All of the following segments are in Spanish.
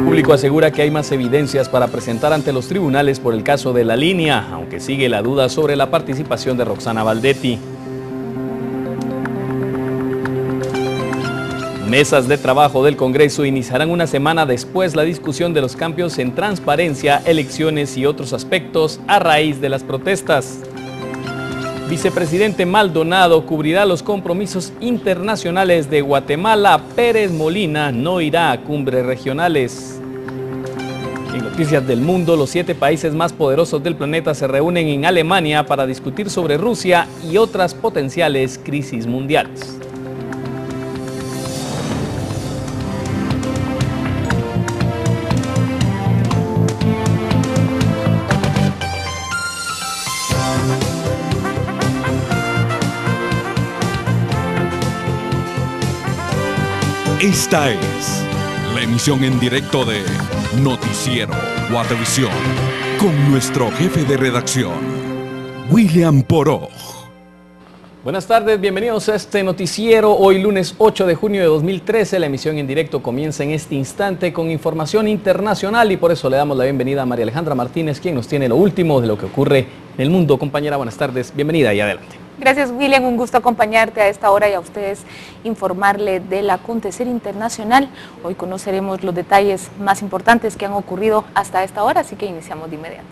Público asegura que hay más evidencias para presentar ante los tribunales por el caso de La Línea, aunque sigue la duda sobre la participación de Roxana Valdetti. Mesas de trabajo del Congreso iniciarán una semana después la discusión de los cambios en transparencia, elecciones y otros aspectos a raíz de las protestas. Vicepresidente Maldonado cubrirá los compromisos internacionales de Guatemala. Pérez Molina no irá a cumbres regionales. En noticias del mundo, los 7 países más poderosos del planeta se reúnen en Alemania para discutir sobre Rusia y otras potenciales crisis mundiales. Esta es la emisión en directo de Noticiero Guatevisión con nuestro jefe de redacción, William Poroj. Buenas tardes, bienvenidos a este noticiero. Hoy lunes 8 de junio de 2013, la emisión en directo comienza en este instante con información internacional y por eso le damos la bienvenida a María Alejandra Martínez, quien nos tiene lo último de lo que ocurre en el mundo. Compañera, buenas tardes, bienvenida y adelante. Gracias, William, un gusto acompañarte a esta hora y a ustedes informarle del acontecer internacional. Hoy conoceremos los detalles más importantes que han ocurrido hasta esta hora, así que iniciamos de inmediato.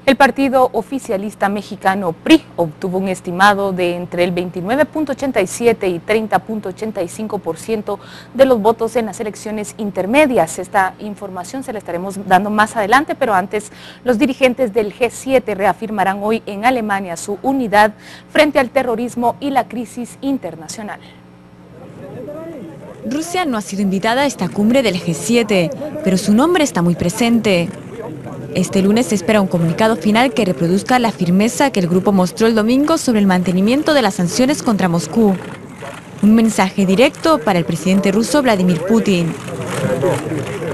El partido oficialista mexicano PRI obtuvo un estimado de entre el 29.87 y 30.85% de los votos en las elecciones intermedias. Esta información se la estaremos dando más adelante, pero antes los dirigentes del G7 reafirmarán hoy en Alemania su unidad frente al terrorismo y la crisis internacional. Rusia no ha sido invitada a esta cumbre del G7, pero su nombre está muy presente. Este lunes se espera un comunicado final que reproduzca la firmeza que el grupo mostró el domingo sobre el mantenimiento de las sanciones contra Moscú. Un mensaje directo para el presidente ruso Vladimir Putin.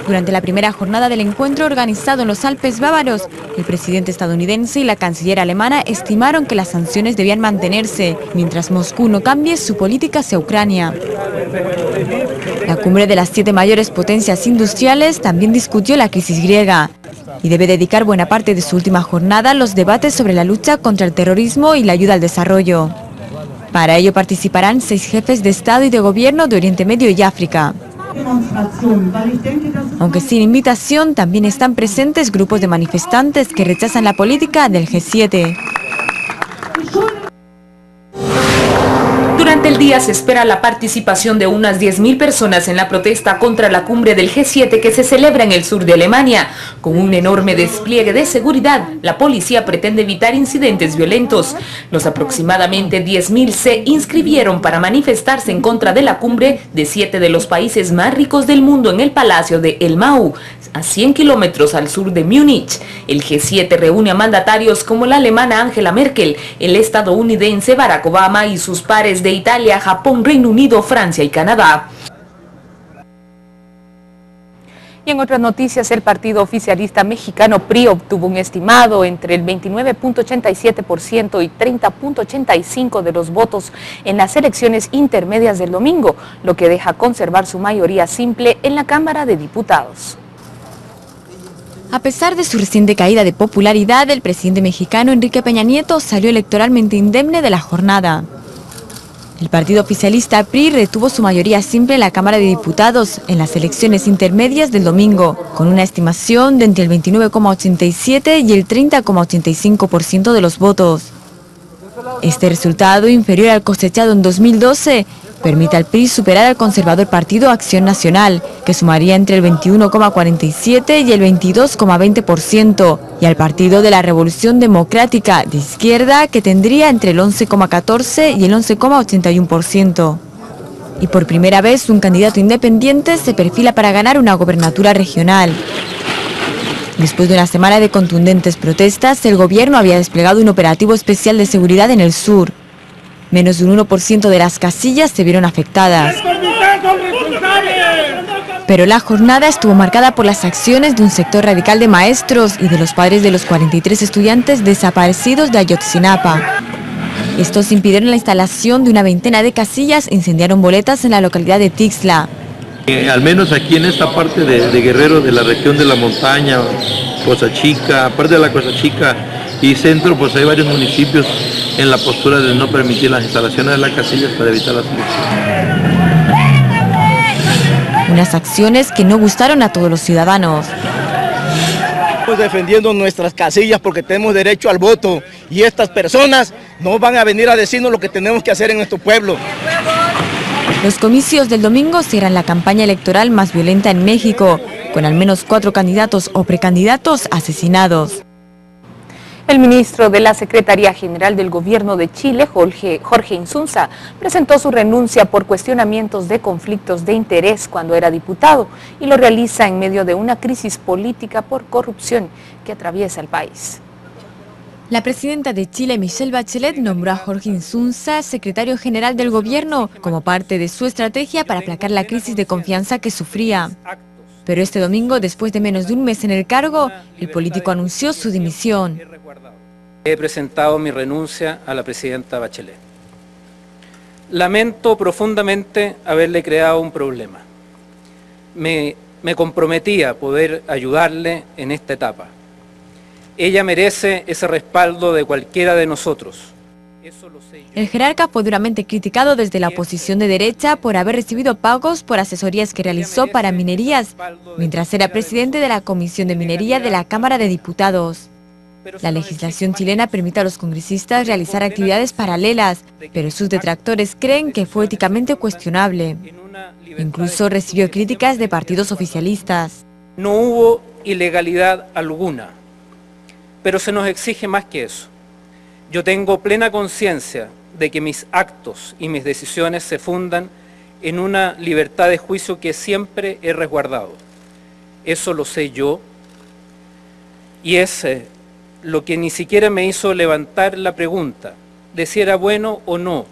Durante la primera jornada del encuentro organizado en los Alpes bávaros, el presidente estadounidense y la canciller alemana estimaron que las sanciones debían mantenerse, mientras Moscú no cambie su política hacia Ucrania. La cumbre de las 7 mayores potencias industriales también discutió la crisis griega y debe dedicar buena parte de su última jornada a los debates sobre la lucha contra el terrorismo y la ayuda al desarrollo. Para ello participarán 6 jefes de Estado y de Gobierno de Oriente Medio y África. Aunque sin invitación, también están presentes grupos de manifestantes que rechazan la política del G7. Durante el día se espera la participación de unas 10.000 personas en la protesta contra la cumbre del G7 que se celebra en el sur de Alemania. Con un enorme despliegue de seguridad, la policía pretende evitar incidentes violentos. Los aproximadamente 10.000 se inscribieron para manifestarse en contra de la cumbre de 7 de los países más ricos del mundo en el Palacio de Elmau, a 100 kilómetros al sur de Múnich. El G7 reúne a mandatarios como la alemana Angela Merkel, el estadounidense Barack Obama y sus pares de Italia, Japón, Reino Unido, Francia y Canadá. Y en otras noticias, el partido oficialista mexicano PRI obtuvo un estimado entre el 29.87% y 30.85% de los votos en las elecciones intermedias del domingo, lo que deja conservar su mayoría simple en la Cámara de Diputados. A pesar de su reciente caída de popularidad, el presidente mexicano Enrique Peña Nieto salió electoralmente indemne de la jornada. El partido oficialista PRI retuvo su mayoría simple en la Cámara de Diputados en las elecciones intermedias del domingo, con una estimación de entre el 29,87 y el 30,85% de los votos. Este resultado, inferior al cosechado en 2012, permite al PRI superar al conservador Partido Acción Nacional, que sumaría entre el 21,47 y el 22,20%, y al Partido de la Revolución Democrática de Izquierda, que tendría entre el 11,14 y el 11,81%. Y por primera vez un candidato independiente se perfila para ganar una gobernatura regional. Después de una semana de contundentes protestas, el gobierno había desplegado un operativo especial de seguridad en el sur. Menos de un 1% de las casillas se vieron afectadas. Pero la jornada estuvo marcada por las acciones de un sector radical de maestros y de los padres de los 43 estudiantes desaparecidos de Ayotzinapa. Estos impidieron la instalación de una veintena de casillas e incendiaron boletas en la localidad de Tixla. Al menos aquí en esta parte de Guerrero, de la región de la montaña, Cosa Chica, aparte de la Cosa Chica y centro, pues hay varios municipios en la postura de no permitir las instalaciones de las casillas para evitar las elecciones. Unas acciones que no gustaron a todos los ciudadanos. Estamos defendiendo nuestras casillas porque tenemos derecho al voto y estas personas no van a venir a decirnos lo que tenemos que hacer en nuestro pueblo. Los comicios del domingo serán la campaña electoral más violenta en México, con al menos 4 candidatos o precandidatos asesinados. El ministro de la Secretaría General del Gobierno de Chile, Jorge Insunza, presentó su renuncia por cuestionamientos de conflictos de interés cuando era diputado y lo realiza en medio de una crisis política por corrupción que atraviesa el país. La presidenta de Chile, Michelle Bachelet, nombró a Jorge Insunza secretario general del gobierno como parte de su estrategia para aplacar la crisis de confianza que sufría. Pero este domingo, después de menos de un mes en el cargo, el político anunció su dimisión. He presentado mi renuncia a la presidenta Bachelet. Lamento profundamente haberle creado un problema. Me comprometí a poder ayudarle en esta etapa. Ella merece ese respaldo de cualquiera de nosotros. El jerarca fue duramente criticado desde la oposición de derecha por haber recibido pagos por asesorías que realizó para minerías, mientras era presidente de la Comisión de Minería de la Cámara de Diputados. La legislación chilena permite a los congresistas realizar actividades paralelas, pero sus detractores creen que fue éticamente cuestionable. Incluso recibió críticas de partidos oficialistas. No hubo ilegalidad alguna, pero se nos exige más que eso. Yo tengo plena conciencia de que mis actos y mis decisiones se fundan en una libertad de juicio que siempre he resguardado. Eso lo sé yo y es lo que ni siquiera me hizo levantar la pregunta de si era bueno o no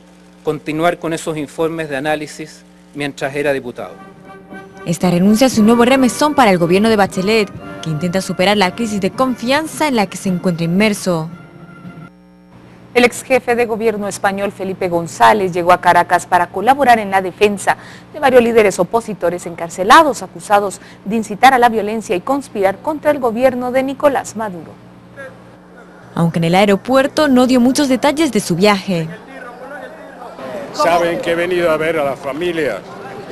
continuar con esos informes de análisis mientras era diputado. Esta renuncia es un nuevo remesón para el gobierno de Bachelet, que intenta superar la crisis de confianza en la que se encuentra inmerso. El ex jefe de gobierno español Felipe González llegó a Caracas para colaborar en la defensa de varios líderes opositores encarcelados, acusados de incitar a la violencia y conspirar contra el gobierno de Nicolás Maduro. Aunque en el aeropuerto no dio muchos detalles de su viaje. Saben que he venido a ver a la familia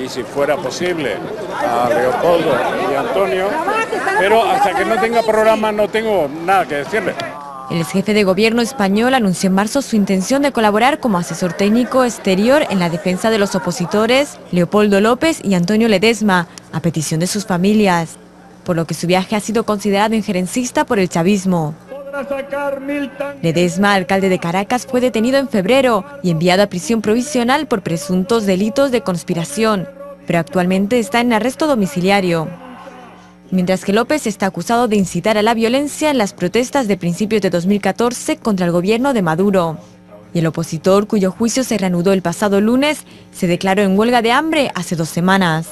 y si fuera posible a Leopoldo y Antonio, pero hasta que no tenga programa no tengo nada que decirles. El exjefe de gobierno español anunció en marzo su intención de colaborar como asesor técnico exterior en la defensa de los opositores Leopoldo López y Antonio Ledesma, a petición de sus familias, por lo que su viaje ha sido considerado injerencista por el chavismo. Ledesma, alcalde de Caracas, fue detenido en febrero y enviado a prisión provisional por presuntos delitos de conspiración, pero actualmente está en arresto domiciliario. Mientras que López está acusado de incitar a la violencia en las protestas de principios de 2014 contra el gobierno de Maduro. Y el opositor, cuyo juicio se reanudó el pasado lunes, se declaró en huelga de hambre hace 2 semanas.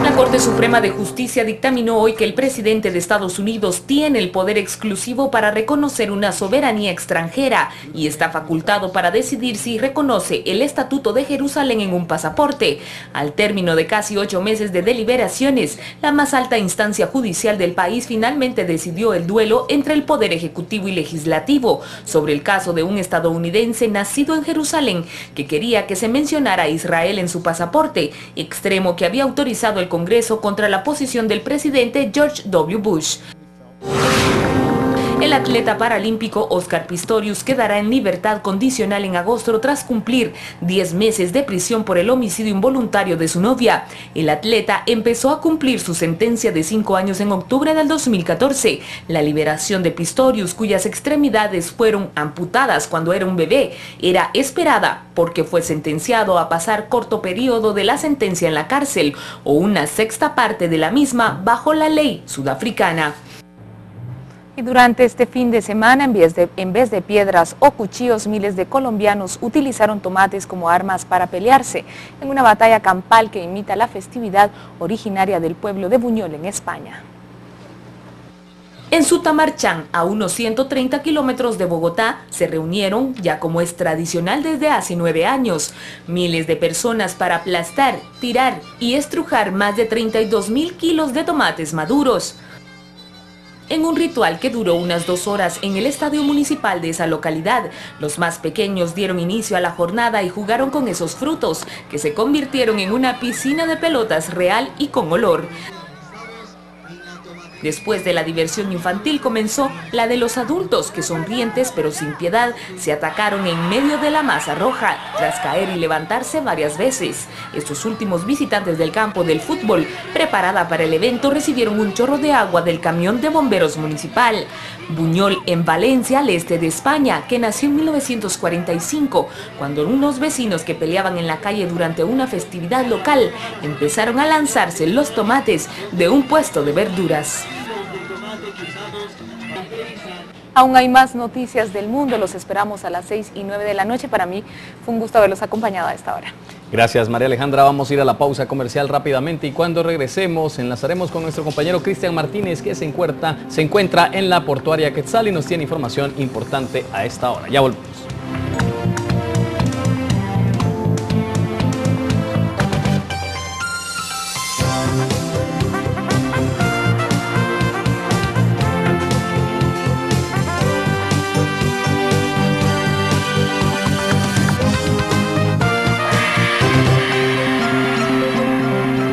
La Corte Suprema de Justicia dictaminó hoy que el presidente de Estados Unidos tiene el poder exclusivo para reconocer una soberanía extranjera y está facultado para decidir si reconoce el Estatuto de Jerusalén en un pasaporte. Al término de casi 8 meses de deliberaciones, la más alta instancia judicial del país finalmente decidió el duelo entre el Poder Ejecutivo y Legislativo sobre el caso de un estadounidense nacido en Jerusalén que quería que se mencionara a Israel en su pasaporte, extremo que había autorizado el Congreso contra la posición del presidente George W. Bush. El atleta paralímpico Oscar Pistorius quedará en libertad condicional en agosto tras cumplir 10 meses de prisión por el homicidio involuntario de su novia. El atleta empezó a cumplir su sentencia de 5 años en octubre del 2014. La liberación de Pistorius, cuyas extremidades fueron amputadas cuando era un bebé, era esperada porque fue sentenciado a pasar corto periodo de la sentencia en la cárcel o una sexta parte de la misma bajo la ley sudafricana. Y durante este fin de semana, en vez de piedras o cuchillos, miles de colombianos utilizaron tomates como armas para pelearse en una batalla campal que imita la festividad originaria del pueblo de Buñol en España. En Sutamarchán, a unos 130 kilómetros de Bogotá, se reunieron, ya como es tradicional desde hace 9 años, miles de personas para aplastar, tirar y estrujar más de 32.000 kilos de tomates maduros. En un ritual que duró unas 2 horas en el estadio municipal de esa localidad, los más pequeños dieron inicio a la jornada y jugaron con esos frutos, que se convirtieron en una piscina de pelotas real y con olor. Después de la diversión infantil comenzó la de los adultos que, sonrientes pero sin piedad, se atacaron en medio de la masa roja tras caer y levantarse varias veces. Estos últimos visitantes del campo del fútbol preparada para el evento recibieron un chorro de agua del camión de bomberos municipal. Buñol, en Valencia, al este de España, que nació en 1945, cuando unos vecinos que peleaban en la calle durante una festividad local empezaron a lanzarse los tomates de un puesto de verduras. Aún hay más noticias del mundo, los esperamos a las 6 y 9 de la noche. Para mí fue un gusto haberlos acompañado a esta hora. Gracias, María Alejandra. Vamos a ir a la pausa comercial rápidamente y cuando regresemos enlazaremos con nuestro compañero Cristian Martínez, que se encuentra en la portuaria Quetzal y nos tiene información importante a esta hora. Ya volvemos.